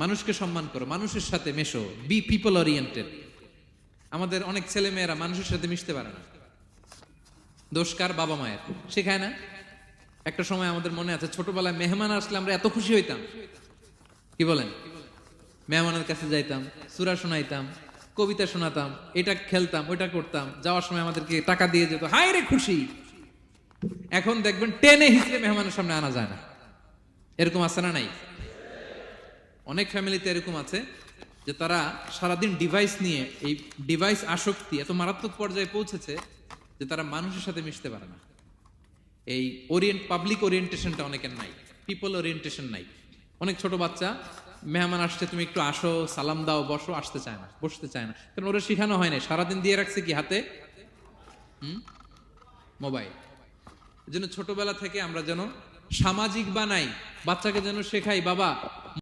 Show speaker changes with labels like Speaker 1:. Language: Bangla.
Speaker 1: মানুষকে সম্মান করো, মানুষের সাথে মেশো, বি পিপল ওরিয়েন্টেড। আমাদের অনেক ছেলে মেয়েরা মানুষের সাথে মিশতে পারে না। দোষ কার? বাবা মায়ের। শেখায় না। একটা সময় আমাদের মনে আছে, ছোটবেলায় মেহমান আসলে আমরা এত খুশি হইতাম, কি বলেন? মেহমানের কাছে যাইতাম, সূরা শোনাইতাম, কবিতা শোনাতাম, এটা খেলতাম, ওইটা করতাম, যাওয়ার সময় আমাদেরকে টাকা দিয়ে যেত, হায় রে খুশি। এখন দেখবেন টেনে হিসেবে মেহমানের সামনে আনা যায় না। এরকম আছে না নাই? অনেক ফ্যামিলিতে এরকম আছে যে তারা সারাদিন ডিভাইস নিয়ে, এই ডিভাইস আসক্তি এত মারাত্মক পর্যায়ে পৌঁছেছে যে তারা মানুষের সাথে মিশতে পারে না। এই পাবলিক ওরিয়েন্টেশনটা অনেকের নাই, পিপল ওরিয়েন্টেশন নাই। অনেক ছোট বাচ্চা, মেহমান আসছে, তুমি একটু আসো, সালাম দাও, বসো, আসতে চায় না, বসতে চায় না, কারণ ওরা শিখানো হয় না। সারাদিন দিয়ে রাখছে কি হাতে? মোবাইল। এই জন্য ছোটবেলা থেকে আমরা যেন সামাজিক বানাই, বাচ্চাকে যেন শেখাই, বাবা